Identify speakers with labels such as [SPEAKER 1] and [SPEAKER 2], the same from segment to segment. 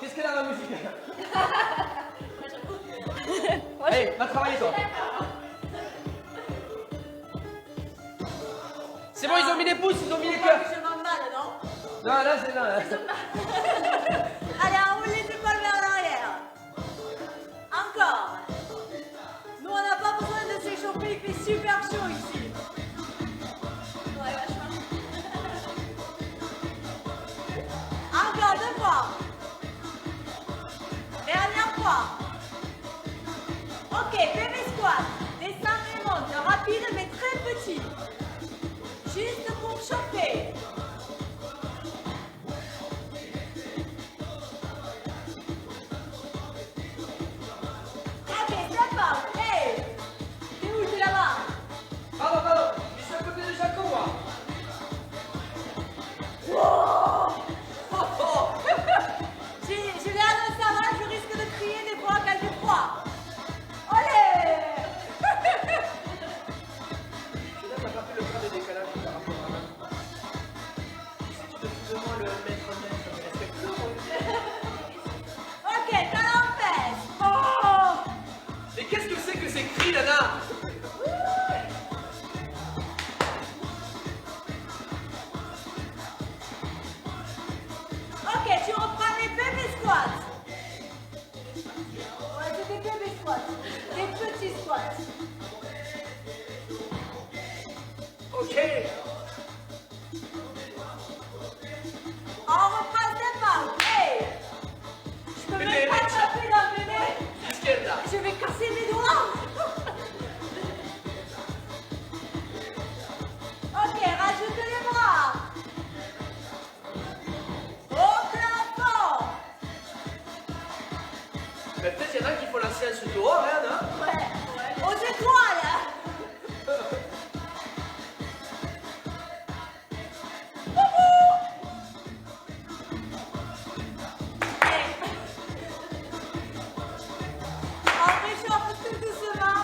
[SPEAKER 1] qu'est-ce qu'elle a dans la musique? Allez, va travailler toi. C'est bon, ils ont mis les pouces, ils ont mis les cœurs.
[SPEAKER 2] Je m'emballe, non?
[SPEAKER 1] Non, là c'est là.
[SPEAKER 2] Allez, on roule les épaules vers l'arrière. Encore. Nous, on n'a pas besoin de s'échauffer, il fait super chaud ici. Ouais, vachement. Encore 2 fois. Dernière fois. Ok, baby squat. Descends et monte. Rapide mais très petit. Juste pour chauffer. Ok, step up. Hey. T'es où? T'es là-bas.
[SPEAKER 1] Pardon, je suis à côté de Jaco moi.
[SPEAKER 2] Wow. J'ai l'air de savoir, je risque de crier des fois quand j'ai froid. Olé.
[SPEAKER 1] Je n'ai pas fait le point de décalage par rapport à moi. Tu sais, tu te fous de moi le maître net, ça me respecte pas.
[SPEAKER 2] Ok, talon fesse. Oh.
[SPEAKER 1] Mais qu'est-ce que c'est que ces cris, Lana?
[SPEAKER 2] Ok, tu reprends les baby squats. Ouais, c'est des baby squats. Des petits squats.
[SPEAKER 1] Ok.
[SPEAKER 2] On reprend step up. Hey. Je peux même pas taper dans le nez.
[SPEAKER 1] Qu'est-ce qu'elle a?
[SPEAKER 2] Je vais casser mes doigts. Ok, rajoute les bras. Au plafond.
[SPEAKER 1] Mais peut-être qu'il y en a qui font la séance dehors, hein, non?
[SPEAKER 2] Ouais. Aux étoiles. On réchauffe tout doucement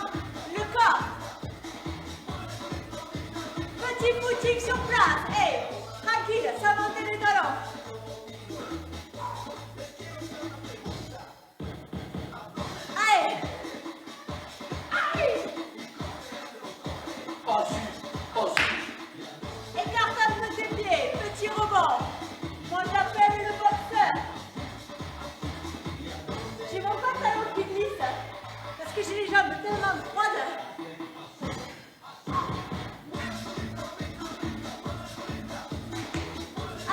[SPEAKER 2] le corps. Petit footing sur place. Hey, tranquille, ça monte les talons. Allez. Allez.
[SPEAKER 1] Oh, si.
[SPEAKER 2] Écartable de tes pieds. Petit rebond. Moi, j'appelle le boxeur. J'ai mon pantalon qui glisse parce que j'ai les jambes tellement froides.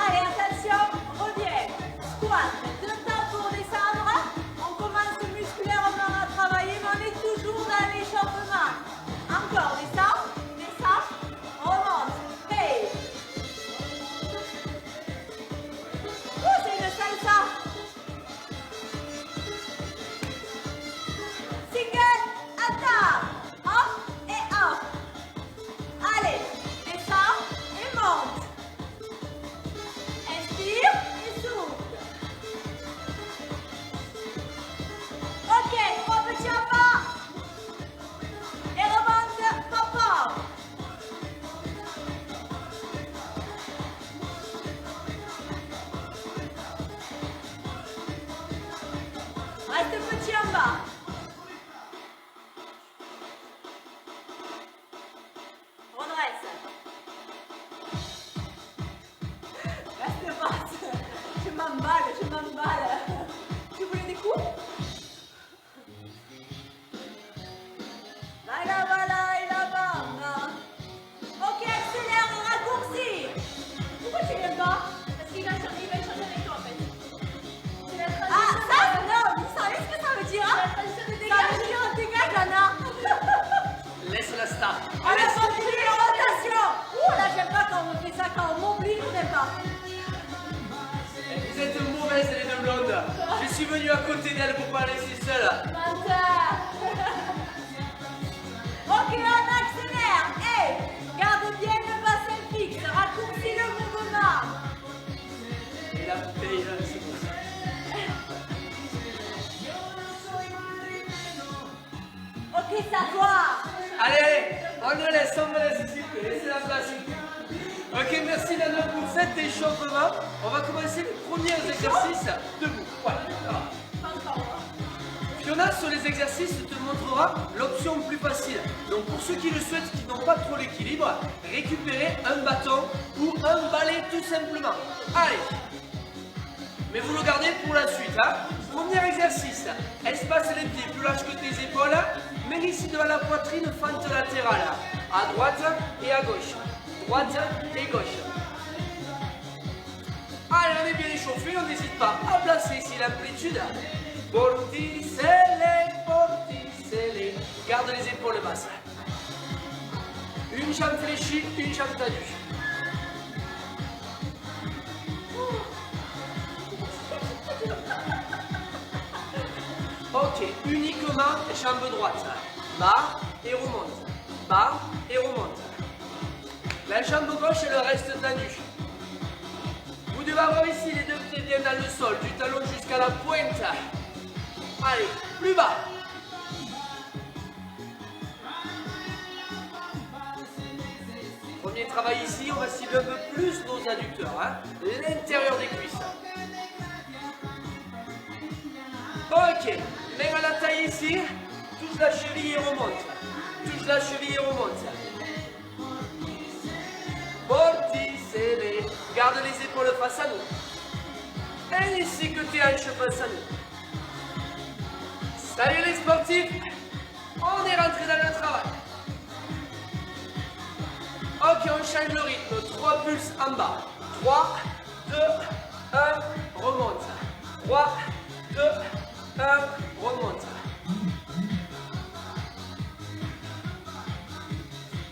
[SPEAKER 2] Allez, attention, reviens. Squat, 2 temps pour descendre. On commence musculairement à travailler, mais on est toujours dans l'échauffement. Encore, descend, remonte. Hey. C'est une salsa. Single, attaque. Hop et hop. Allez, descends et monte. Inspire et souffle. Ok, 3 petits en bas. Et remonte, papa. Reste petit en bas. Redresse. Reste basse. Je m'emballe. Tu voulais des coups? Voilà, ok, accélère et raccourcis. Pourquoi tu viens pas? Parce qu'il va changer avec toi en fait. Ah, ça, non, vous savez ce que ça veut dire? Ça veut dire dégage, Anna.
[SPEAKER 1] Laisse la star.
[SPEAKER 2] Allez, continue la rotation. Ouh, là, j'aime pas quand on fait ça, quand on m'oublie, je n'aime pas.
[SPEAKER 1] Vous êtes mauvaises les deux blondes. Je suis venu à côté d'elle pour pas laisser seule.
[SPEAKER 2] Menteur. Ok, on accélère. Hey, garde bien le bassin fixe. Raccourcis le mouvement.
[SPEAKER 1] Et la bouteille, là, c'est bon.
[SPEAKER 2] Ok, ça va.
[SPEAKER 1] Allez, on me laisse s'il vous plaît. Laissez la place. Ok, merci Lana pour cet échauffement. On va commencer les premiers exercices debout. Voilà. sur les exercices te montrera l'option plus facile. Donc pour ceux qui le souhaitent, qui n'ont pas trop l'équilibre, récupérez un bâton ou un balai tout simplement. Allez. Mais vous le gardez pour la suite. Hein. Premier exercice. Espace les pieds plus large que tes épaules. Mets ici devant la poitrine, fente latérale. À droite et à gauche. Droite et gauche. Allez, on est bien échauffé, on n'hésite pas à placer ici l'amplitude. Porticelle, porticelle. Garde les épaules basses. Une jambe fléchie, une jambe tendue. Ok, uniquement jambe droite. Bas et remonte. Bas et remonte. La jambe gauche, elle reste tendue. Vous devez avoir ici les deux pieds bien dans le sol, du talon jusqu'à la pointe. Allez, plus bas. Premier travail ici, on va cibler un peu plus nos adducteurs, hein, l'intérieur des cuisses. Ok, main à la taille ici, touche la cheville et remonte. Touche la cheville et remonte. Porticelle, garde les épaules face à nous. Ainsi que tes hanches face à nous. Salut les sportifs, on est rentré dans le travail. Ok, on change le rythme. 3 pulses en bas. 3, 2, 1, remonte. 3, 2, 1, remonte.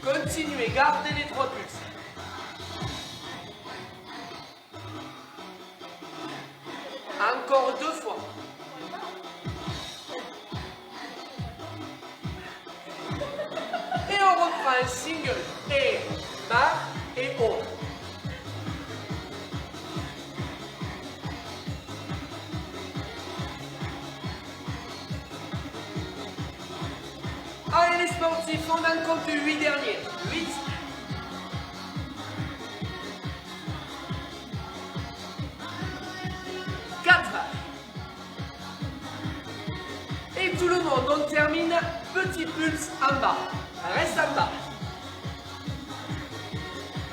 [SPEAKER 1] Continuez, gardez les 3 pulses. Encore 2 fois. Et on reprend un single. Et bas et haut. Allez les sportifs, on en compte 8 derniers. 8. 4. Et tout le monde, on termine. Petit pulse en bas. Reste en bas.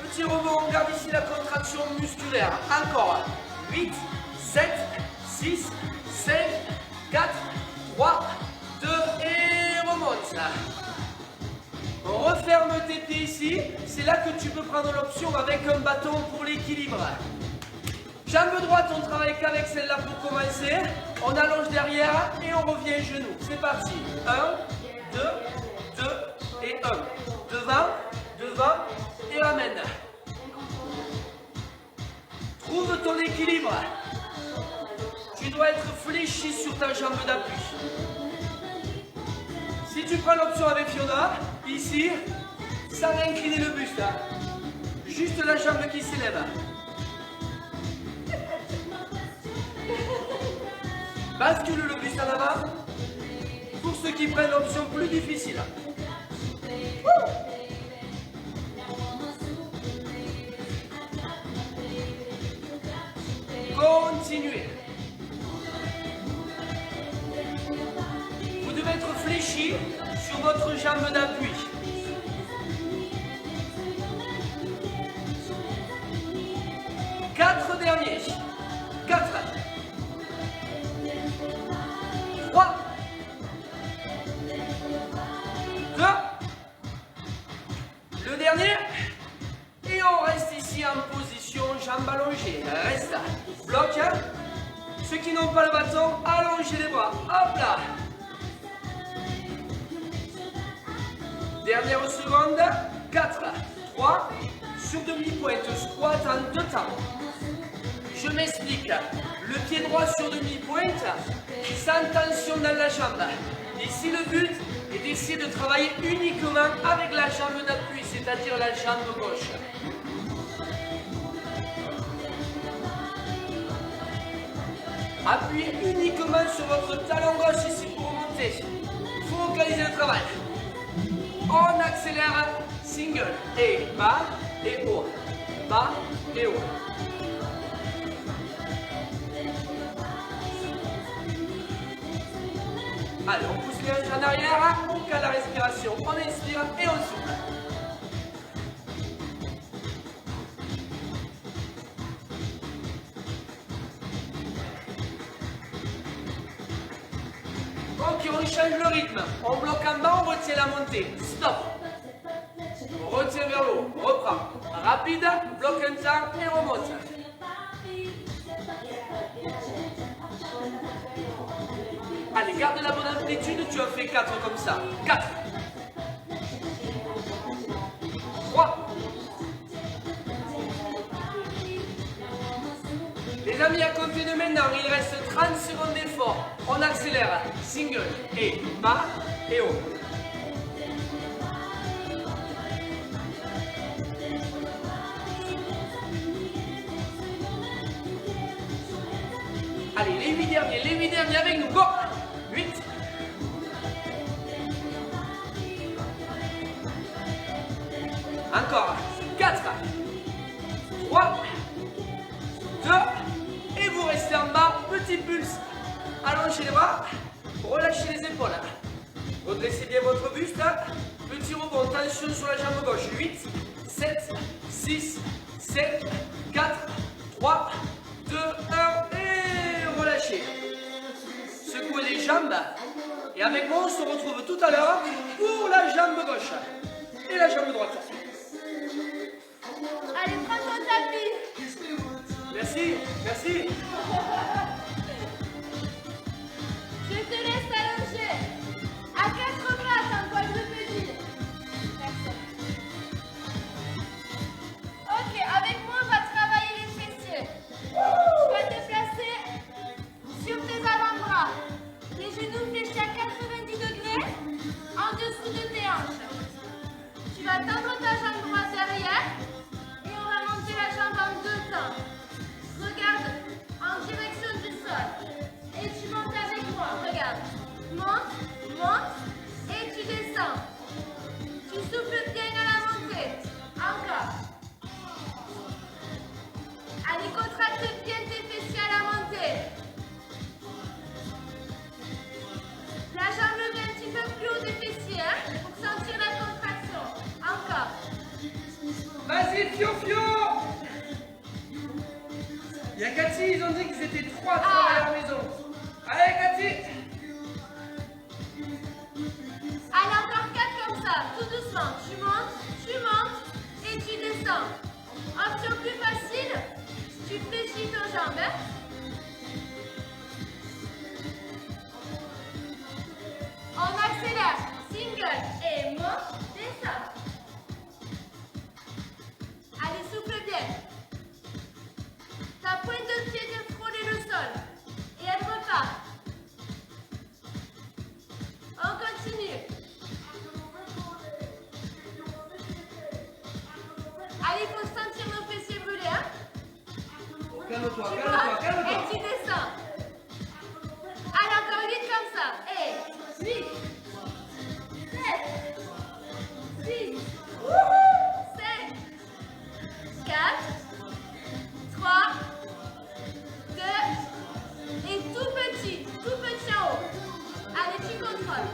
[SPEAKER 1] Petit rebond, on garde ici la contraction musculaire. Encore. 8, 7, 6, 5, 4, 3, 2 et remonte. On referme tes pieds ici. C'est là que tu peux prendre l'option avec un bâton pour l'équilibre. Jambe droite, on travaille qu'avec celle-là pour commencer. On allonge derrière et on revient genoux. C'est parti. 1, 2, 2 et 1. Devant, devant et ramène. Trouve ton équilibre. Tu dois être fléchi sur ta jambe d'appui. Si tu prends l'option avec Fiona, ici, sans incliner le buste. Juste la jambe qui s'élève. Bascule le buste en avant pour ceux qui prennent l'option plus difficile. Continuez. Vous devez être fléchi sur votre jambe d'appui. Quatre derniers. 4. 3. 2. Le dernier. Et on reste ici en position jambes allongées. Reste là. Bloc. Ceux qui n'ont pas le bâton, allongez les bras. Hop là. Dernière seconde. 4. 3. Sur demi-pointe. Squat en 2 temps. Je m'explique. Le pied droit sur demi-pointe, sans tension dans la jambe. Ici, le but est d'essayer de travailler uniquement avec la jambe d'appui, c'est-à-dire la jambe gauche. Appuyez uniquement sur votre talon gauche ici pour remonter. Focalisez le travail. On accélère. Single. Et bas et haut. Bas et haut. Allez, on pousse les hanches en arrière, on cale la respiration, on inspire et on souffle. Ok, on change le rythme. On bloque en bas, on retient la montée. Stop. On retient vers le haut, on reprend. Rapide, bloque un temps et remonte. Allez, garde la bonne amplitude, tu en fais 4 comme ça. 4. 3. Les amis, à compter de maintenant, il reste 30 secondes d'effort. On accélère. Single et bas et haut. Allez, les 8 derniers avec nous. Go! 8. Encore. 4. 3. 2. Et vous restez en bas. Petit pulse. Allongez les bras. Relâchez les épaules. Redressez bien votre buste. Petit rebond. Tension sur la jambe gauche. 8, 7, 6, 7, 4, 3, 2, 1. Et relâchez. Secouez les jambes. Et avec moi, on se retrouve tout à l'heure pour la jambe gauche et la jambe droite.
[SPEAKER 2] Allez, prends ton tapis.
[SPEAKER 1] Merci, merci.
[SPEAKER 2] Je te laisse t'allonger. À 4 pattes, un quadrupédie. Merci. Ok, avec moi, on va travailler les fessiers. Tu vas te placer sur tes avant-bras. Les genoux fléchis à 90 degrés en dessous de tes hanches. Tu vas tendre ta jambe droite derrière et on va monter la jambe en 2 temps. Regarde en direction du sol et tu montes avec moi. Regarde. Monte, monte et tu descends. Tu souffles bien à la montée. Encore. Allez, contracte bien tes fessiers à la montée. La jambe levée un petit peu plus haut des fessiers pour sentir la contraction. Encore.
[SPEAKER 1] Vas-y, Fio Fio. Il y a Cathy, ils ont dit qu'ils étaient 3 à travailler à la maison. Allez, Cathy.
[SPEAKER 2] Allez, encore 4 comme ça, tout doucement. Tu montes et tu descends. Option plus facile, tu fléchis ton jambe. On accélère. Single et monte, descend. Allez, souffle bien. Ta pointe de pied vient frôler le sol. Et elle repart. On continue. Allez, il faut sentir nos fessiers brûler, hein?
[SPEAKER 1] Calme-toi,
[SPEAKER 2] Tu
[SPEAKER 1] calme-toi,
[SPEAKER 2] montes
[SPEAKER 1] calme-toi.
[SPEAKER 2] et tu descends. Allez, encore 8 comme ça. Et 8, 7, 6, 5, 4, 3, 2, et tout petit en haut. Allez, tu contrôles.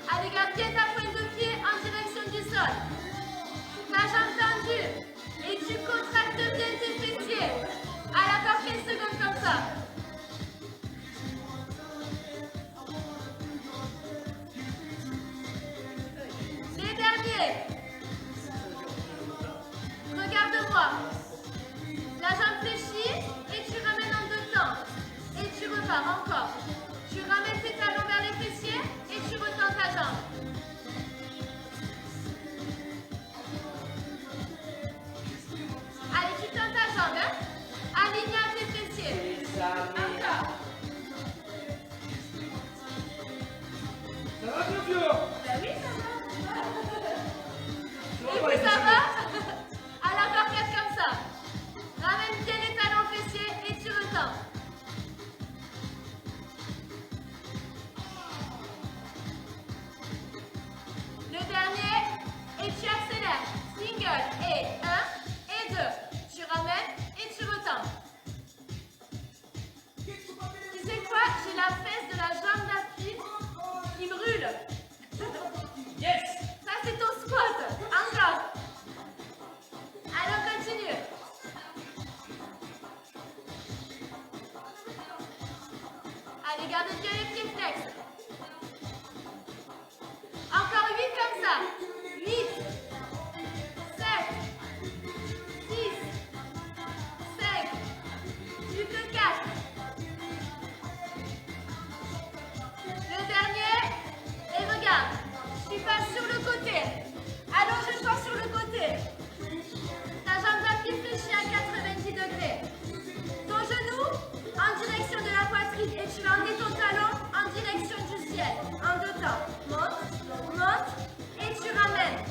[SPEAKER 2] Allez, garde bien ta pointe de pied en direction du sol. Ta jambe tendue. Et tu contractes bien tes fessiers. Allez, encore 15 secondes comme ça. Les derniers. Regarde-moi. La jambe fléchie et tu ramènes en 2 temps. Et tu repars encore. Tu ramènes tes talons vers les fessiers et tu retends ta jambe. Allez, tu tends ta jambe, hein? Aligné à tes fessiers. Encore.
[SPEAKER 1] Ça va, Fio Fio?
[SPEAKER 2] Ben oui, ça va. Et puis ça va? Allez, encore 4 comme ça. Ramène bien les talons fessiers et tu retends. Le dernier, et tu accélères. Single et 1 et 2. Tu ramènes et tu retends. la fesse de la jambe d'appui qui brûle.
[SPEAKER 1] Yes.
[SPEAKER 2] Ça, c'est ton squat. Encore. Alors, continue. Allez, gardez bien les pieds flex. Encore 8 comme ça. 8, 7, 6, 5, plus que 4. Le dernier, et regarde, tu passes sur le côté. Allonge-toi sur le côté. Ta jambe d'appui fléchie à 90 degrés. Ton genou en direction de la poitrine et tu vas emmener ton talon en direction du ciel. En deux temps. Monte, monte et tu ramènes.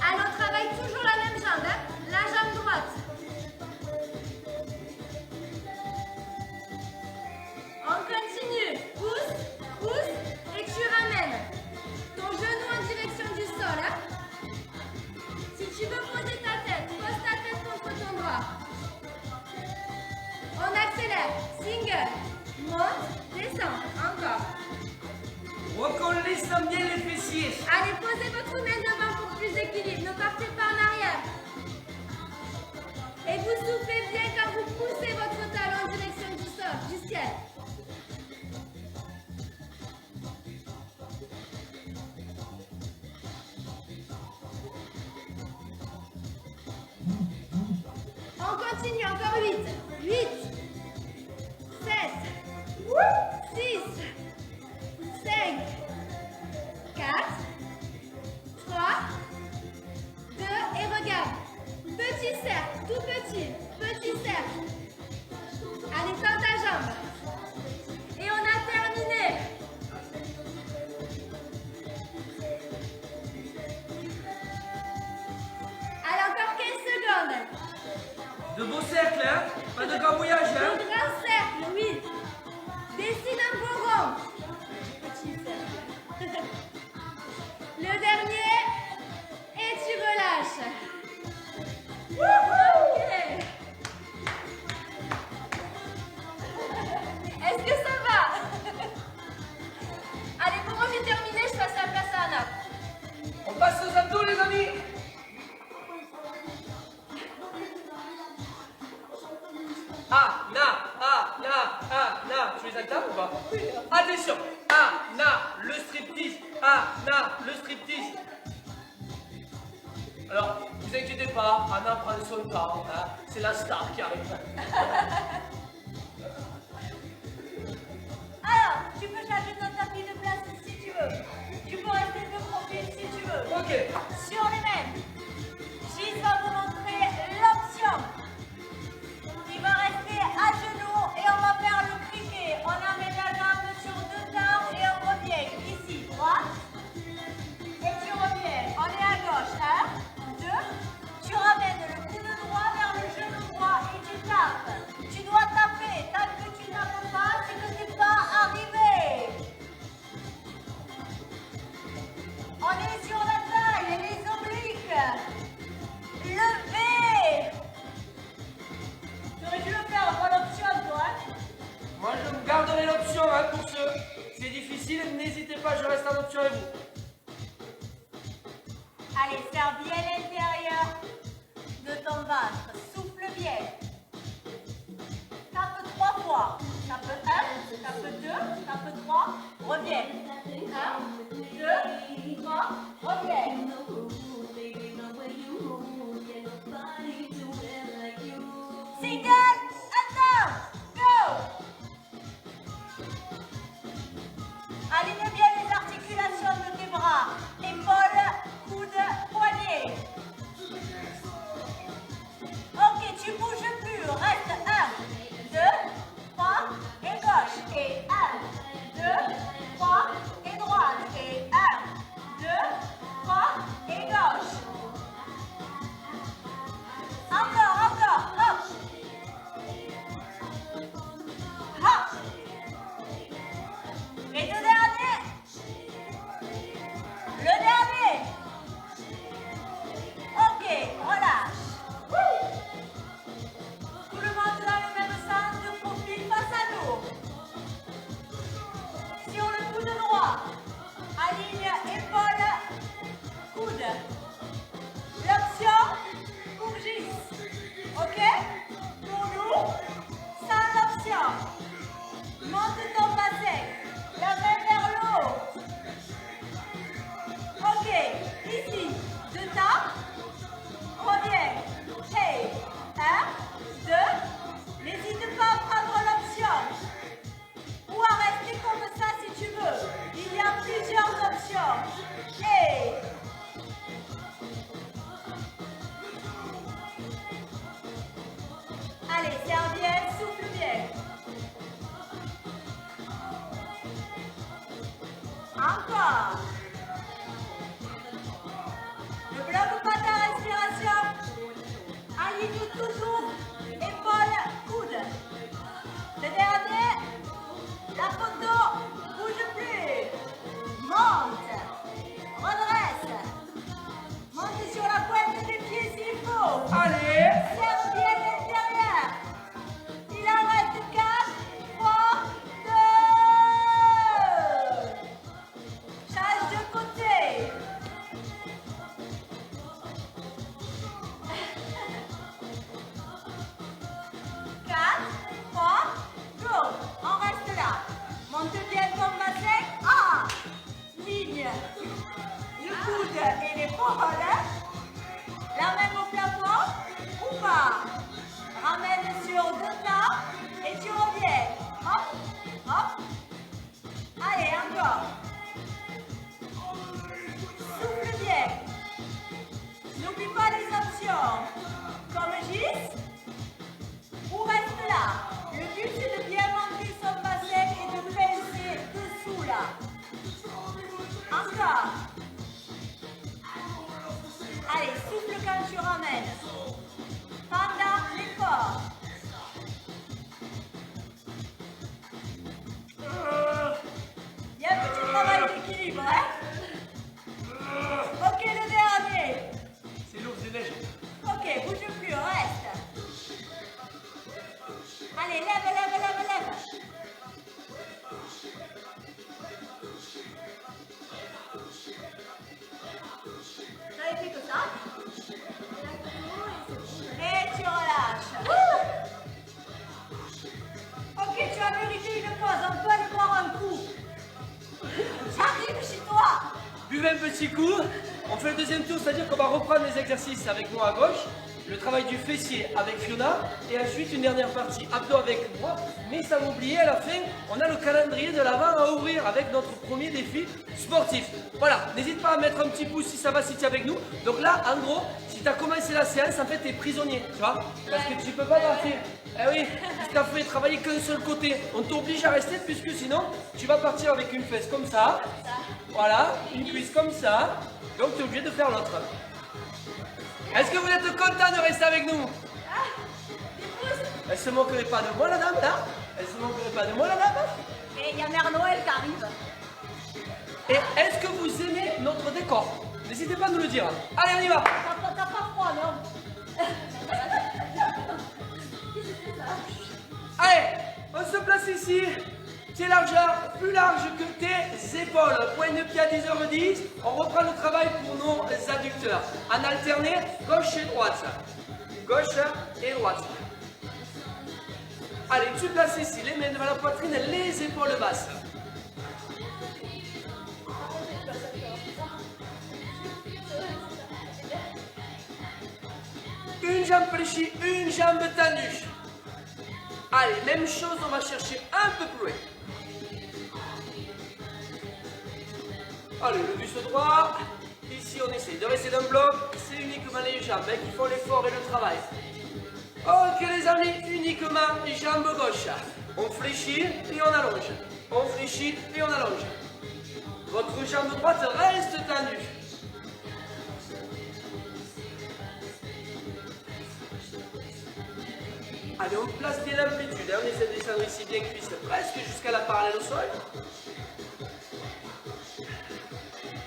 [SPEAKER 2] Alors travaille toujours la même jambe, hein? La jambe droite. On continue. Pousse, pousse et tu ramènes. Ton genou en direction du sol. Hein? Si tu veux poser ta tête, pose ta tête contre ton bras. On accélère. Single. Monte, descend. Encore.
[SPEAKER 1] Recollez bien les fessiers.
[SPEAKER 2] Allez, posez votre main devant pour plus d'équilibre. Ne partez pas en arrière. Et vous soufflez bien quand vous poussez votre talon en direction du sol, du ciel. On continue, encore 8. 8, 7, 6, 5, 4, 3, 2, et regarde. Petit cercle, tout petit, petit cercle. Allez, tends ta jambe. Et on a terminé. Allez, encore 15 secondes.
[SPEAKER 1] De beaux cercles, hein? Pas de gambouillage, hein?
[SPEAKER 2] Un grand cercle, oui. Dessine un beau rond. Petit cercle. Le dernier. Et tu relâches. Ok. Est-ce que ça va? Allez, pour moi j'ai terminé, je passe la place à Anna.
[SPEAKER 1] On passe aux abdos, les amis. Tu les altères ou pas? Attention. Le striptease. Le striptease. Alors, vous inquiétez pas, Anna prend son temps, hein. C'est la star qui arrive.
[SPEAKER 2] Alors, tu peux changer ton tapis de place si tu veux. Tu peux rester de profil si tu veux.
[SPEAKER 1] Ok.
[SPEAKER 2] Sur les mêmes. Gilles va vous montrer l'option. Il va rester à genoux et on va faire le criquet. On amène la jambe sur deux temps et on revient. Ici, droite. Et tu reviens. On est à gauche. 1, 2. Tu ramènes le coude droit vers le genou droit et tu tapes. Tu dois taper. Tant que tu tapes pas, c'est que tu n'es pas arrivé. On est sur la taille et les obliques. Levez. Tu aurais dû le faire en l'option, toi.
[SPEAKER 1] Moi, je me garderai l'option, hein, pour ceux. C'est difficile, n'hésitez pas, je reste en option avec vous.
[SPEAKER 2] Allez, serre bien l'intérieur de ton ventre. Souffle bien. Tape 3 fois. Tape 1, tape 2, tape 3. Reviens. 1, 2, 3. Reviens. Single. Attends. Go. Aligne bien les articulations de tes bras. Épaules, coudes, poignets. Ok, tu bouges plus. Reste 1, 2, 3 et gauche. Et 1, 2, 3 et droite. Et 1, 2, 3 et gauche. Encore, encore. Hop. Encore. Ne bloque pas ta respiration. Aligne toujours. Épaules, coudes. Le dernier. La photo. Bouge plus. Monte. Redresse. Monte sur la pointe des pieds s'il faut.
[SPEAKER 1] Allez.
[SPEAKER 2] Serre bien l'intérieur. Il en reste 4, 3, 2. Change de côté. 4, 3, go. On reste là. Monte bien ton bassin. Ah. Ligne. Le coude et l'épaule. La main au plafond ou pas. Ramène sur deux temps et tu reviens. Hop, hop. Allez, encore. Souffle bien. N'oublie pas les options. Comme Gis ou reste là. Le but c'est de bien monter son bassin et de pincer dessous là. Encore. Allez, souffle quand tu ramènes. Pendant l'effort. Il y a un petit travail d'équilibre, hein? Ok, le dernier.
[SPEAKER 1] C'est l'ours des neiges.
[SPEAKER 2] Ok, bouge plus, reste. Allez, lève, lève, lève, lève. T'avais fait que ça? Et tu relâches. Ok, tu as mérité une pause. On peut aller boire un coup. J'arrive chez toi.
[SPEAKER 1] Buvez un petit coup. On fait le deuxième tour, c'est-à-dire qu'on va reprendre les exercices avec moi à gauche, le travail du fessier avec Fiona, et ensuite une dernière partie abdos avec moi. Mais sans oublier, à la fin, on a le calendrier de l'avant à ouvrir avec notre premier défi sportif. Voilà, n'hésite pas à mettre un petit pouce si ça va, si tu es avec nous. Donc là, en gros, si tu as commencé la séance, en fait, tu es prisonnier, tu vois, parce que tu peux pas partir. Eh oui, parce qu'à fait travailler qu'un seul côté. On t'oblige à rester puisque sinon, tu vas partir avec une fesse comme ça. Voilà, une cuisse comme ça. Donc tu es obligé de faire l'autre. Est-ce que vous êtes content de rester avec nous? Elle se moquerait pas de moi la dame là? Elle se moquerait pas de moi la dame?
[SPEAKER 2] Et il y a Mère Noël qui arrive.
[SPEAKER 1] Et est-ce que vous aimez notre décor? N'hésitez pas à nous le dire. Allez, on y va.
[SPEAKER 2] T'as pas froid, non?
[SPEAKER 1] Allez, on se place ici. Tes largeur plus large que tes épaules. Point de pied à 10h10. On reprend le travail pour nos adducteurs. En alterné, gauche et droite. Gauche et droite. Allez, tu places ici les mains devant la poitrine, les épaules basses. Une jambe fléchie, une jambe tendue. Allez, même chose, on va chercher un peu plus loin. Allez, le buste droit. Ici, on essaie de rester dans le bloc. C'est uniquement les jambes qui font l'effort et le travail. Ok, les amis, uniquement les jambes gauche. On fléchit et on allonge. On fléchit et on allonge. Votre jambe droite reste tendue. Allez, on place bien l'amplitude. On essaie de descendre ici bien cuisse presque jusqu'à la parallèle au sol.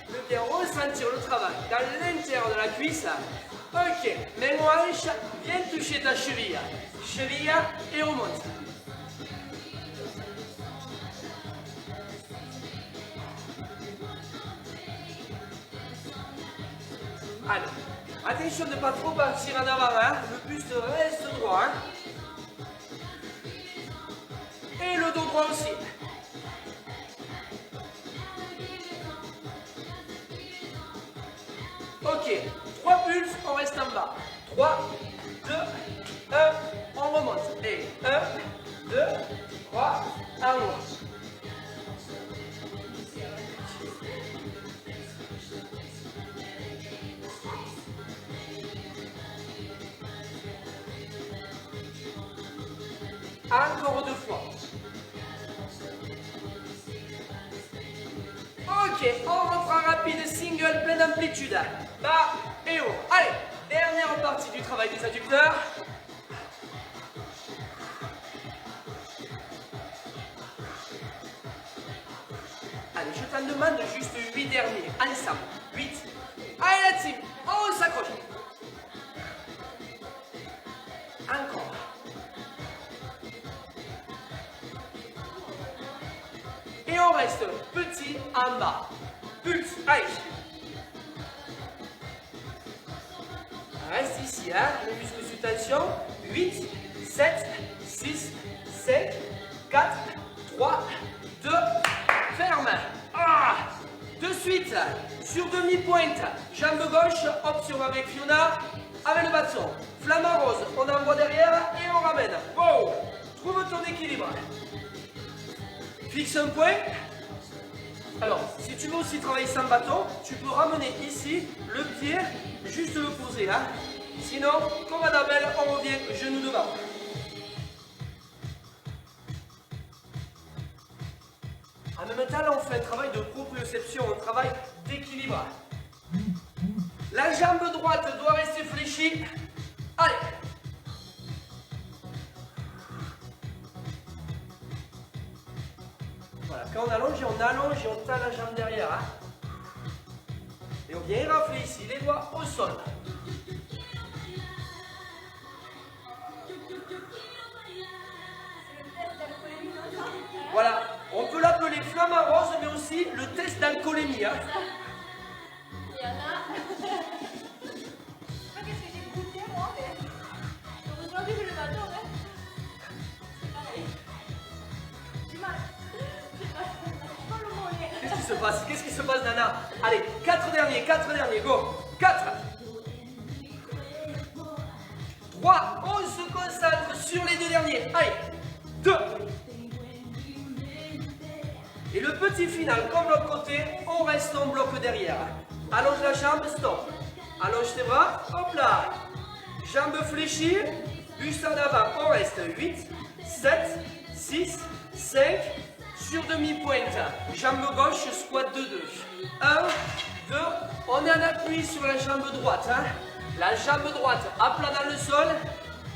[SPEAKER 1] De bien ressentir le travail dans l'intérieur de la cuisse. Ok, main hanche, viens toucher ta cheville. Cheville et remonte. Allez, attention de ne pas trop partir en avant, hein. Le buste reste droit. Hein. Et le dos droit aussi. Ok, 3 pulses, on reste en bas. 3, 2, 1, on remonte. Et 1, 2, 3, en haut. Encore 2 fois. Ok, single pleine amplitude. Bas et haut. Allez, dernière partie du travail des adducteurs. Allez, je t'en demande juste 8 derniers. Ensemble. 8. Allez, la team. On s'accroche. Encore. Et on reste petit en bas. Pulse. Allez. Reste ici, hein. Le muscle sous tension. 8, 7, 6, 5, 4, 3, 2, ferme. Ah. De suite, sur demi-pointe, jambe gauche, option avec Fiona, avec le bâton. Flamant rose, on envoie derrière et on ramène. Wow. Trouve ton équilibre. Fixe un point. Alors, si tu veux aussi travailler sans bâton, tu peux ramener ici le pied, juste le poser. Hein. Sinon, comme Annabelle, on revient genou devant. En même temps, là, on fait un travail de proprioception, un travail d'équilibre. La jambe droite doit rester fléchie. Allez. Voilà, quand on allonge et on tend la jambe derrière. Hein. Et on vient rafler ici, les doigts au sol. Voilà, on peut l'appeler flamant rose, mais aussi le test d'alcoolémie. Hein.
[SPEAKER 2] Il y en a. Je sais pas qu'est-ce que j'ai goûté moi, mais heureusement que j'ai le bâton, hein. C'est pareil. J'ai mal. Pas le mollet.
[SPEAKER 1] Qu'est-ce qui se passe? Qu'est-ce qui se passe, Nana? Allez, 4 derniers, go. 4. 3, on se concentre sur les 2 derniers. Allez, 2. Et le petit final, comme l'autre côté, on reste en bloc derrière. Allonge la jambe, stop. Allonge tes bras, hop là. Jambe fléchie, buste en avant, on reste 8, 7, 6, 5, sur demi-pointe. Jambe gauche, squat de 2. 1, 2, on est en appui sur la jambe droite. Hein. La jambe droite à plat dans le sol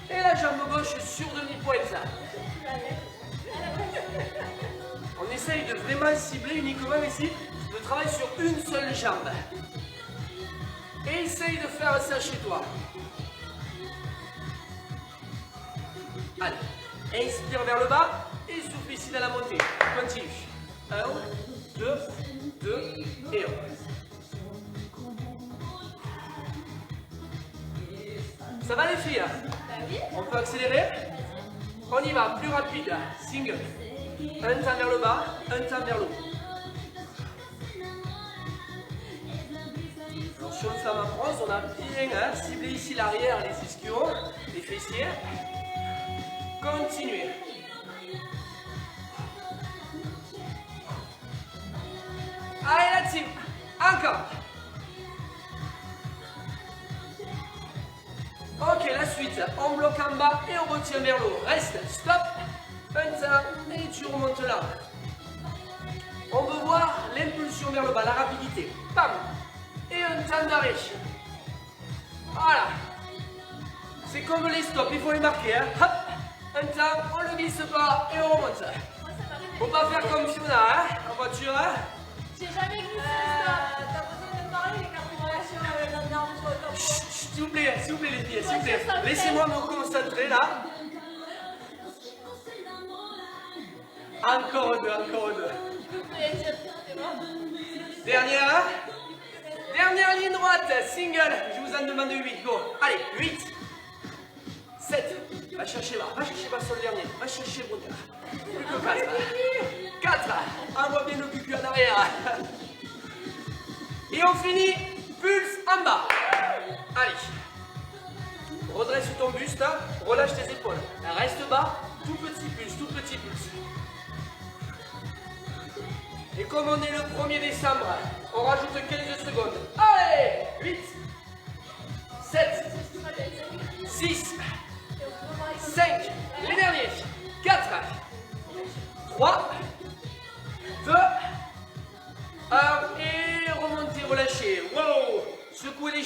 [SPEAKER 1] et la jambe gauche sur demi-pointe. On essaye de vraiment cibler uniquement ici le travail sur une seule jambe. Et essaye de faire ça chez toi. Allez, inspire vers le bas et souffle ici dans la montée. Continue. 1, 2, 2 et 1. Ça va les filles?
[SPEAKER 2] Bah oui.
[SPEAKER 1] On peut accélérer? On y va, plus rapide. Single. Un temps vers le bas, un temps vers le haut. Alors sur le flamant rose, on a bien ciblé ici l'arrière, les ischios, les fessiers. Continuez. Allez la team, encore. Ok, la suite, on bloque en bas et on retient vers le haut. Reste, stop. Un temps et tu remontes là. On veut voir l'impulsion vers le bas, la rapidité. Bam. Et un temps d'arrêt. Voilà. C'est comme les stops, il faut les marquer. Hein. Hop. Un temps, on ne glisse pas et on remonte. Faut pas faire comme Fiona, hein, en voiture. Hein.
[SPEAKER 2] J'ai jamais glissé le stop. T'as besoin de parler les carturations avec la norme sur le top.
[SPEAKER 1] S'il vous plaît les filles, s'il vous plaît. Laissez-moi me concentrer là. Encore deux. Dernière. Dernière ligne droite, single. Je vous en demande 8, go. Allez, 8. 7. Va chercher bas sur le dernier. Va chercher bonheur. Plus que 4. 4. Envoie bien le cucu en arrière. Et on finit. Pulse en bas. Allez. Redresse ton buste. Relâche tes épaules. Reste bas. Tout petit pulse. Et comme on est le 1er décembre, on rajoute 15 secondes. Allez, 8, 7, 6, 5, les derniers, 4, 3, 2, 1, et remontez, relâchez.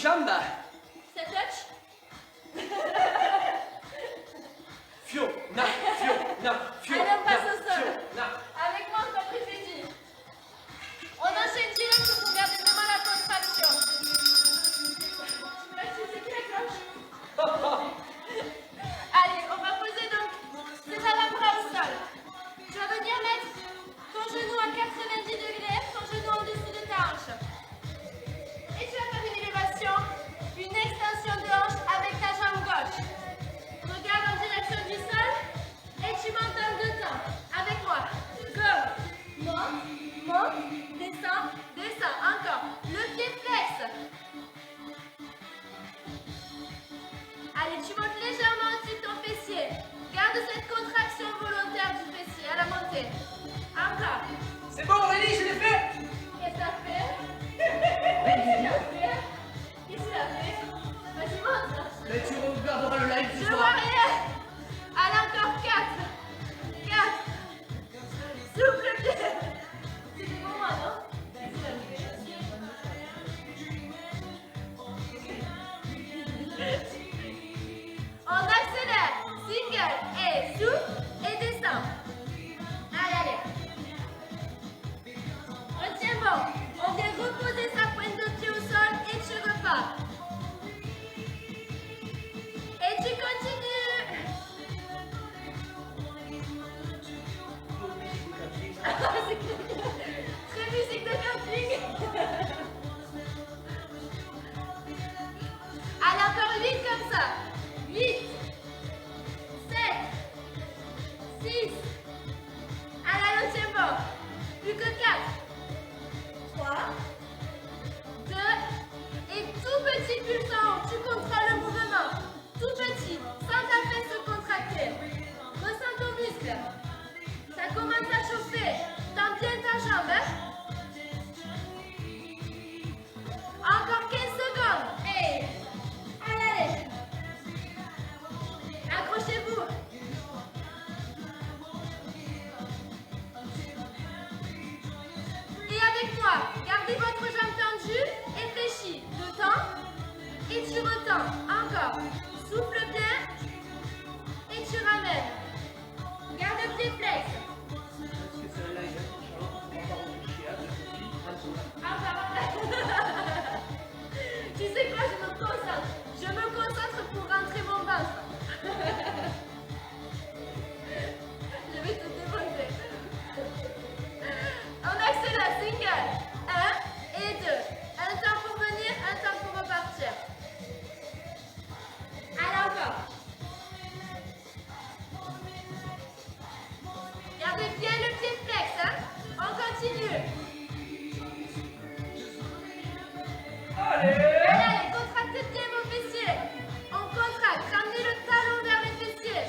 [SPEAKER 1] jambes.
[SPEAKER 2] Ça touch?
[SPEAKER 1] Fiona.
[SPEAKER 2] Alors, passe au sol.
[SPEAKER 1] Fiona.
[SPEAKER 2] Avec moi, on trapézie. On enchaîne direct pour garder vraiment la contraction. C'est qui la cloche? Allez, on va poser donc tes avant-bras au sol. Tu vas venir mettre ton genou à 90 degrés, ton genou en dessous de ta hanche. Et tu vas faire une élévation, une extension de hanche avec ta jambe gauche. Regarde en direction du sol et tu montes en deux temps. Avec moi. Go. Monte, descends. Encore. Le pied flex. Allez, tu montes légèrement au-dessus de ton fessier. Garde cette contraction volontaire du fessier à la montée. Encore.
[SPEAKER 1] C'est bon, Aurélie, je l'ai fait.
[SPEAKER 2] Qu'est-ce que ça fait? Qu'est-ce que ça fait? Vas-y, monte.
[SPEAKER 1] Mais tu regarderas le live du
[SPEAKER 2] Je
[SPEAKER 1] soir.
[SPEAKER 2] vois rien. Allez, encore 4. Souffle bien. C'était pour moi, non? On accélère. Single et souffle et descend. Allez. Retiens bon. On vient reposer sa pointe de pied au sol et tu repars. Et tu continues. Très musique de camping. Allez, encore 8 comme ça. 8, 7, 6. Allez, l'autre c'est bon. Plus que 4. 3, 2. Et tout petit pulse en haut. Tu contrôles le mouvement. Tout petit, sans ta fesse se contracter. Ressens ton muscle. Ça commence à chauffer. Tends bien ta jambe. Hein? Encore 15 secondes. Hey. Allez. Accrochez-vous. Et avec moi, gardez votre jambe tendue et fléchie. Le temps. Et tu retends. Encore. Souffle bien. Et tu ramènes. Garde le pied flex.
[SPEAKER 1] Parce que c'est un live, on va pas réfléchir.
[SPEAKER 2] Encore. Tu sais quoi, je me concentre. Je me concentre pour rentrer mon ventre. Je vais te démonter. On accélère, single. 1 et 2. Un temps pour venir, un temps pour repartir. Allez, encore. Gardez bien le pied flex, hein. On continue. Allez, contractez bien vos fessiers. On contracte, ramenez le talon vers les fessiers.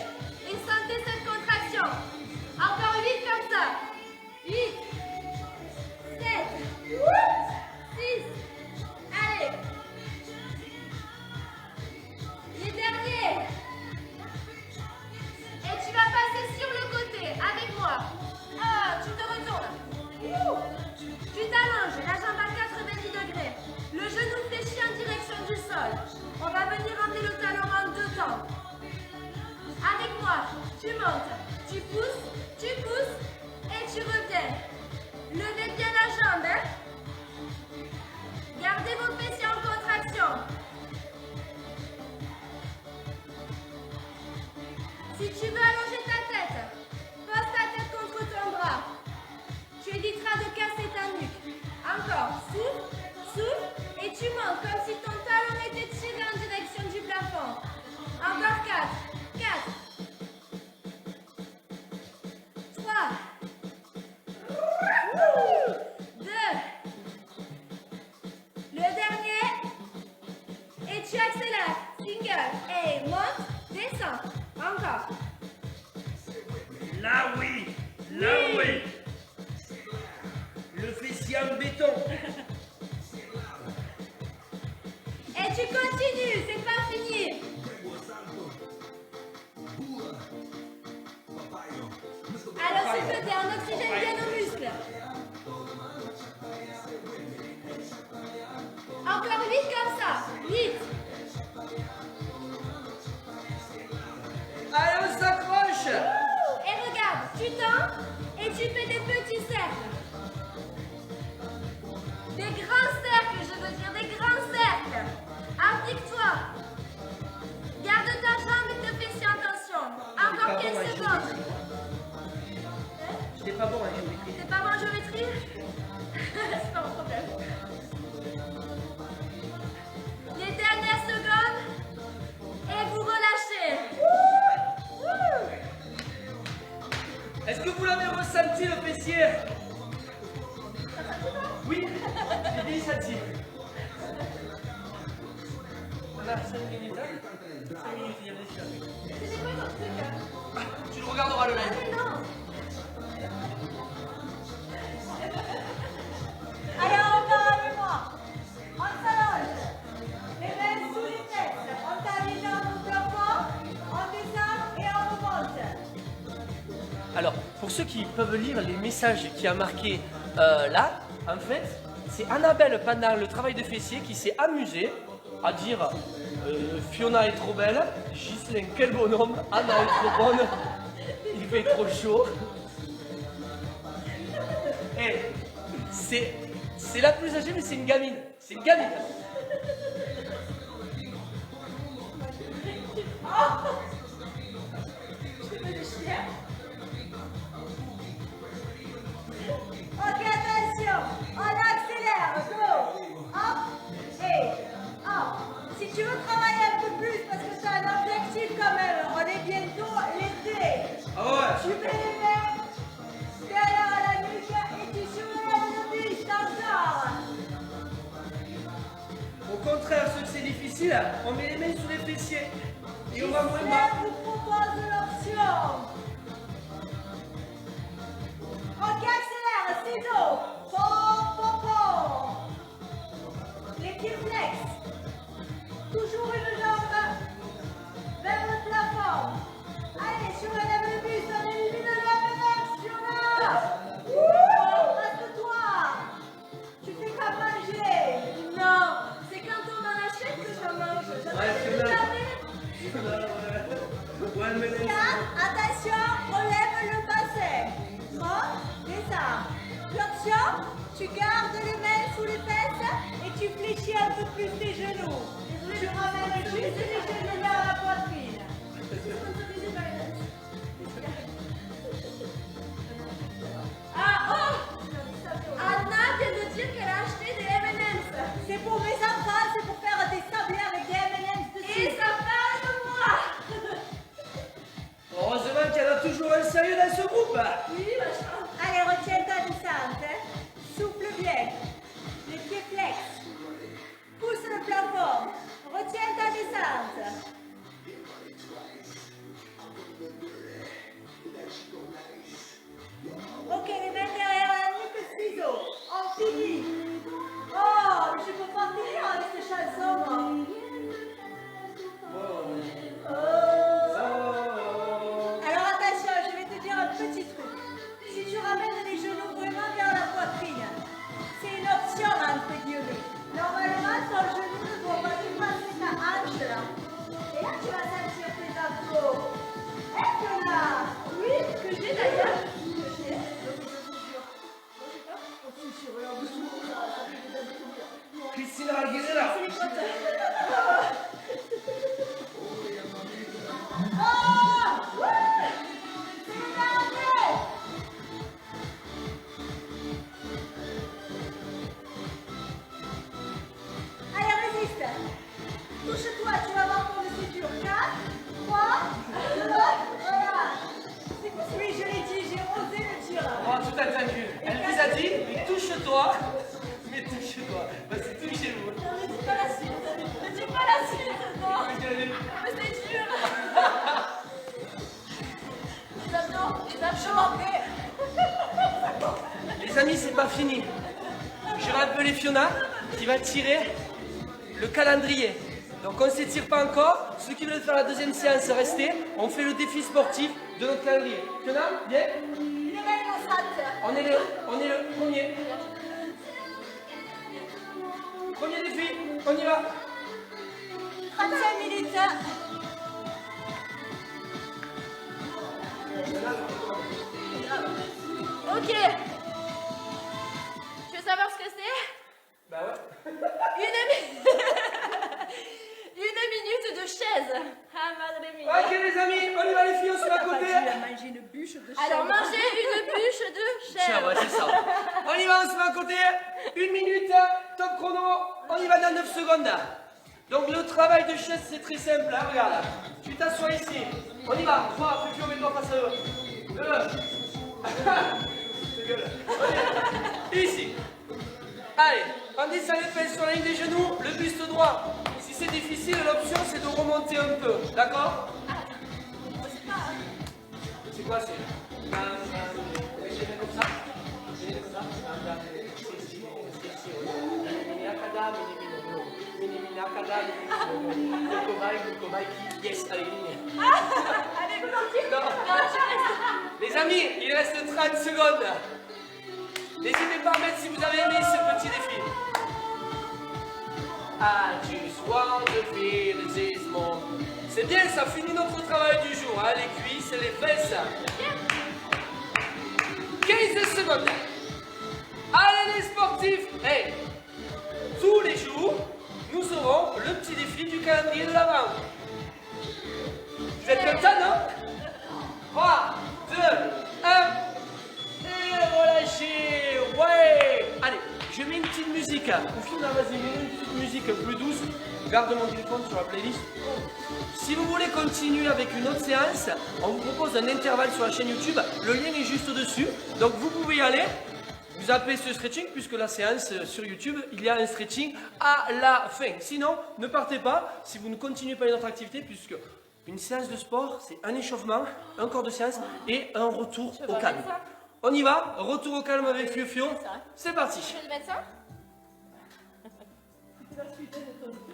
[SPEAKER 2] Et sentez cette contraction. Encore 8 comme ça. 8, 7, 6. Allez. Les derniers. Et tu vas passer sur le côté avec moi. Ah, tu te retournes. Tu t'allonges, la jambe à 90 degrés. Le genou fléchi en direction du sol. On va venir emmener le talon en deux temps. Avec moi, tu montes, tu pousses et tu reviens. Levez bien la jambe, hein? Gardez vos fessiers en contraction. Si tu veux allonger ta tête, pose ta tête contre ton bras. Tu éviteras de casser ta nuque. Encore, souffle, et tu montes comme si ton talon était tiré en direction du plafond. Encore 4, 3, 2. Le dernier. Et tu accélères. Single. Et monte, descends. Encore.
[SPEAKER 3] Là oui. Le fessier en béton.
[SPEAKER 2] Et tu continues, c'est pas fini. Alors s'il te plaît, on oxygène bien nos muscles.
[SPEAKER 4] Encore vite comme ça. Vite.
[SPEAKER 1] Allez, on s'accroche.
[SPEAKER 4] Et regarde, tu tends et tu fais des petits cercles. Des grands cercles, je veux dire, des grands cercles. Applique-toi. Garde ta jambe et te fais attention. Encore 15 secondes.
[SPEAKER 1] J'étais pas bon en géométrie.
[SPEAKER 4] C'est pas bon en géométrie? C'est pas mon problème. Les dernières secondes. Et vous relâchez.
[SPEAKER 1] Est-ce que vous l'avez ressenti le fessier? Oui, j'ai dit senti. On a 5 minutes, hein? 5 minutes, il y a des choses.
[SPEAKER 4] C'était quoi ton truc?
[SPEAKER 1] Tu le regarderas le
[SPEAKER 4] Ah
[SPEAKER 1] même.
[SPEAKER 4] mais non.
[SPEAKER 2] Allez, encore avec moi. On s'allonge. Les mains sous les fesses. On taille les jambes au plafond. On descend et on remonte.
[SPEAKER 1] Alors, pour ceux qui peuvent lire les messages qu'il y a marqués là, en fait, c'est Annabelle pendant le travail de fessier qui s'est amusée à dire Fiona est trop belle, Ghislain quel bonhomme, Anna est trop bonne, il fait trop chaud. Et c'est la plus âgée, mais c'est une gamine. C'est une gamine.
[SPEAKER 2] Ok, attention. On accélère. Go. Hop. Et hop. Si tu veux travailler un peu plus, parce que c'est un objectif quand même, on est bientôt l'été.
[SPEAKER 1] Ah ouais.
[SPEAKER 2] Tu mets les mains derrière la nuque et tu soulèves le buste encore.
[SPEAKER 1] Au contraire, ceux que c'est difficile, on met les mains sous les fessiers. Et on va moins
[SPEAKER 2] Ghislain
[SPEAKER 1] mal.
[SPEAKER 2] vous propose l'option. Ok, accélère. Ciseaux. Pom, pom, pom. Les pieds flex. Toujours une jambe vers le plafond. Allez, surélève le buste, on élimine la ménage, Fiona. Reste-toi. Tu fais qu'à manger.
[SPEAKER 4] Non, c'est quand on en achète que je mange.
[SPEAKER 1] Ouais, c'est là. Ouais, mais
[SPEAKER 2] Tiens, attention, relève le bassin. Monte, descends. L'option, tu gardes les mains sous les fesses et tu fléchis un peu plus tes genoux. Tu ramènes juste les genoux vers la poitrine.
[SPEAKER 4] Ah oh, Anna vient de dire qu'elle a acheté des M&M's.
[SPEAKER 2] C'est pour mes enfants, c'est pour faire des sablés avec des M&M's
[SPEAKER 4] Et
[SPEAKER 2] dessus.
[SPEAKER 4] ça parle de moi.
[SPEAKER 1] heureusement qu'il y en a toujours un sérieux dans ce groupe.
[SPEAKER 4] Oui, machin.
[SPEAKER 2] Allez, retiens ta descente. Hein. Souffle bien. Les pieds flex. Pousse le plafond. Retiens ta descente. Ok, les mains derrière la nuque, ciseaux. On finit. Oh, mais je peux pas finir avec ces chansons, moi. Alors attention, je vais te dire un petit truc. Si tu ramènes les genoux vraiment vers la poitrine, c'est une option entre guillemets. Normalement, ton genou ne doit pas dépasser ta hanche là. Et là, tu vas sentir tes abdos. Hein, Fiona?
[SPEAKER 4] Oui, que j'ai d'ailleurs.
[SPEAKER 1] Christina Aguilera.
[SPEAKER 2] Oh! Ouais! C'est gagné! Allez, résiste. Touche-toi, tu vas voir comme c'est dur. 4, 3, 2, voilà. Oui, je l'ai dit, j'ai osé le tir.
[SPEAKER 1] Oh, tout entendu. Elle vous a dit, mais touche-toi. Mais touche-toi. Bah, c'est touchez-vous.
[SPEAKER 4] Non, ne dis pas la suite. Ne dis pas la suite, non. Mais c'est dur. Les abdos manqués.
[SPEAKER 1] Les amis, c'est pas fini. Je vais appeler Fiona qui va tirer le calendrier. Donc on s'étire pas encore. Ceux qui veulent faire la deuxième séance, restez. On fait le défi sportif de notre calendrier. Fiona, viens.
[SPEAKER 2] Les mains au centre.
[SPEAKER 1] On est le premier. Premier défi, on y va.
[SPEAKER 2] 35 minutes.
[SPEAKER 4] Ok. Tu veux savoir ce que c'est?
[SPEAKER 1] Bah ouais.
[SPEAKER 4] Une minute de chaise. Ah, madre mia.
[SPEAKER 1] Ok les amis, on y va les filles, on se met à côté.
[SPEAKER 2] manger une bûche de
[SPEAKER 4] Alors, manger une bûche de
[SPEAKER 1] Tiens,
[SPEAKER 4] chèvre.
[SPEAKER 1] ouais, c'est ça. On y va, on se met à côté. 1 minute, top chrono. On y va dans 9 secondes. Donc le travail de chaise, c'est très simple. Hein, regarde. Tu t'assois ici. On y va. 3, fais plus mets-toi face à eux. 2. Ici. Allez, on descend les fesses sur la ligne des genoux, le buste droit. Si c'est difficile, l'option c'est de remonter un peu. D'accord? C'est quoi? C'est. Je vais comme ça. Yes, allez,
[SPEAKER 2] Allez, vous sortez.
[SPEAKER 1] les amis, il reste 30 secondes. N'hésitez pas à mettre si vous avez aimé ce petit défi. I just want to feel this moment. C'est bien, ça finit notre travail du jour, hein, les cuisses et les fesses. 15 secondes. Allez les sportifs, hey, tous les jours, nous aurons le petit défi du calendrier de l'Avent. Vous êtes comme ça, non? 3, 2, 1, et relâchez, ouais. Allez, je mets une petite musique. Au final, vas-y, mets une petite musique plus douce. Garde mon téléphone sur la playlist. Si vous voulez continuer avec une autre séance, on vous propose un intervalle sur la chaîne YouTube. Le lien est juste dessus, donc vous pouvez y aller. Vous zappez ce stretching, puisque la séance sur YouTube, il y a un stretching à la fin. Sinon, ne partez pas si vous ne continuez pas une autre activité, puisque une séance de sport, c'est un échauffement, un corps de séance et un retour au calme. On y va, retour au calme avec Fiofio. C'est parti.
[SPEAKER 4] Je vais le médecin.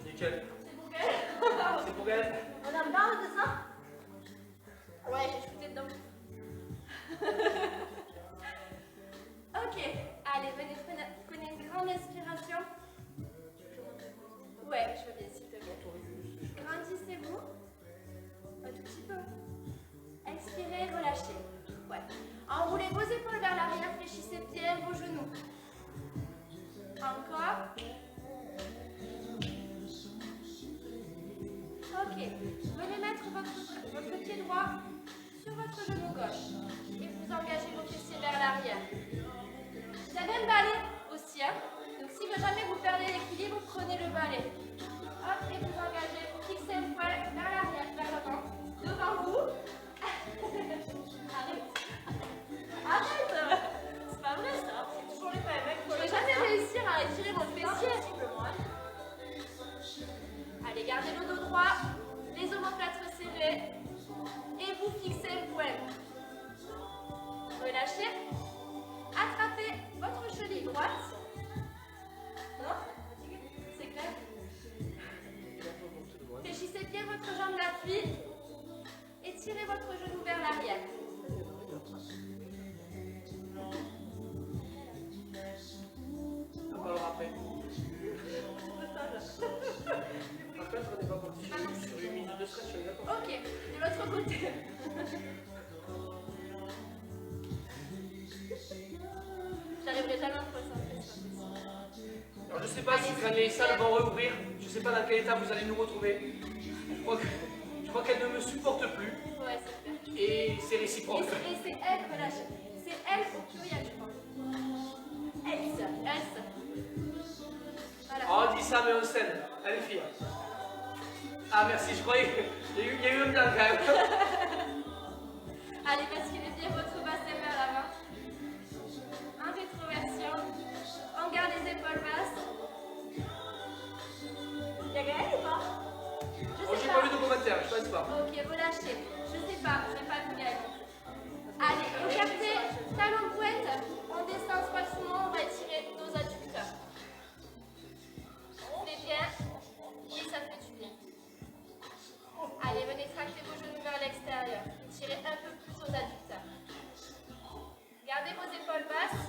[SPEAKER 1] Nickel.
[SPEAKER 4] C'est pour quel?
[SPEAKER 1] C'est pour elle.
[SPEAKER 2] On en parle de ça?
[SPEAKER 4] Ouais, j'ai shooté dedans. Ok, allez, venez, prenez une grande inspiration. Ouais, je veux bien, s'il te plaît. Grandissez-vous. Un tout petit peu. Expirez, relâchez. Ouais. Enroulez vos épaules vers l'arrière, fléchissez bien vos genoux. Encore. Ok. Venez mettre votre pied droit sur votre genou gauche. Et vous engagez vos fessiers vers l'arrière. Vous avez un balai aussi, hein. Donc si jamais vous perdez l'équilibre, vous prenez le balai. Hop, et vous engagez, vous fixez le poil vers l'arrière, vers l'avant, devant vous. Arrête. Arrête. C'est pas vrai ça. C'est toujours les mêmes. Je ne vais jamais réussir à étirer mon fessier. Allez, gardez le dos droit, les omoplates serrées. Et vous fixez le poil. Relâchez. Attrapez votre cheville droite. Non? C'est clair? Fléchissez bien votre jambe d'appui. Et tirez votre genou vers l'arrière.
[SPEAKER 1] On parlera après. Par contre, on n'est pas parti sur une minute de stretch, d'accord?
[SPEAKER 4] Ok, de l'autre côté. J'arriverai jamais à me concentrer.
[SPEAKER 1] Alors je sais pas si quand les salles vont rouvrir, je sais pas dans quel état vous allez nous retrouver. Je crois qu'elle ne me supporte plus.
[SPEAKER 4] Ouais, c'est clair.
[SPEAKER 1] Et c'est réciproque.
[SPEAKER 4] Et c'est elle, relâche. C'est elle au pluriel, je pense. Elle. Voilà.
[SPEAKER 1] Oh, on dit ça, mais on scène. Allez, fille. Ah, merci, je croyais. Il y a eu un blanc quand même.
[SPEAKER 4] Allez, basculez bien votre bassin vers l'avant. En rétroversion. On garde les épaules basses. Il y a Gaël ou pas?
[SPEAKER 1] Oh, j'ai pas vu de commentaires, je pense pas.
[SPEAKER 4] Ok, relâchez. Je sais pas, je vais pas vous gagner. Allez, écartez, talon pointe. On descend facilement, on va étirer nos adducteurs. C'est bien. Oui, ça fait du bien. Allez, venez tracter vos genoux vers l'extérieur. Tirez un peu plus aux adducteurs. Gardez vos épaules basses.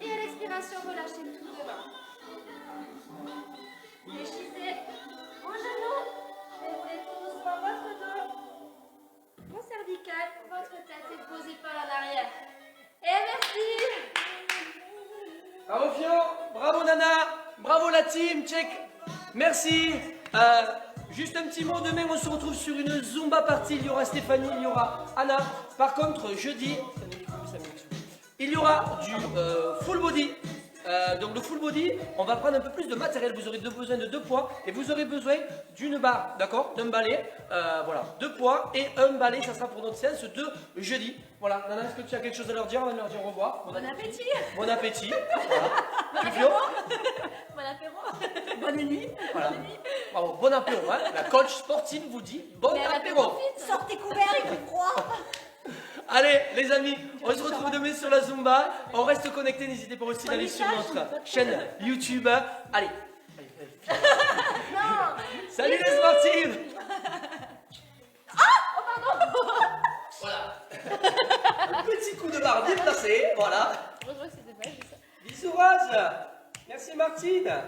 [SPEAKER 4] Et à l'expiration, relâchez tout devant. Fléchissez vos genoux. Déroulez tout doucement votre dos. Vos cervicales, votre tête et vos épaules en arrière. Et merci.
[SPEAKER 1] Bravo Fio, bravo Nana, bravo la team, check. Merci. Juste un petit mot, demain on se retrouve sur une Zumba party. Il y aura Stéphanie, il y aura Anna. Par contre, jeudi, il y aura du full body. Donc le full body, on va prendre un peu plus de matériel. Vous aurez besoin de 2 poids et vous aurez besoin d'une barre, d'accord, d'un balai. Voilà, 2 poids et un balai. Ça sera pour notre séance de jeudi. Voilà, Nana, est-ce que tu as quelque chose à leur dire? On va leur dire au revoir.
[SPEAKER 2] Bon appétit.
[SPEAKER 1] Bon appétit. Voilà. Tu, Fio?
[SPEAKER 2] Bon apéro. Bonne nuit.
[SPEAKER 1] Voilà. Bravo, bon apéro. Hein. La coach sportive vous dit bon
[SPEAKER 4] Mais
[SPEAKER 1] apéro.
[SPEAKER 2] Sortez couverts, il fait froid.
[SPEAKER 1] Allez, les amis, on se retrouve demain sur la Zumba. On reste connectés. N'hésitez pas aussi d'aller sur notre chaîne YouTube. Allez.
[SPEAKER 2] Non.
[SPEAKER 1] Salut les sportives. Voilà. Un petit coup de barre bien placé. Voilà.
[SPEAKER 4] Je crois que c'était pas juste ça.
[SPEAKER 1] Bisous Rose. Merci Martine.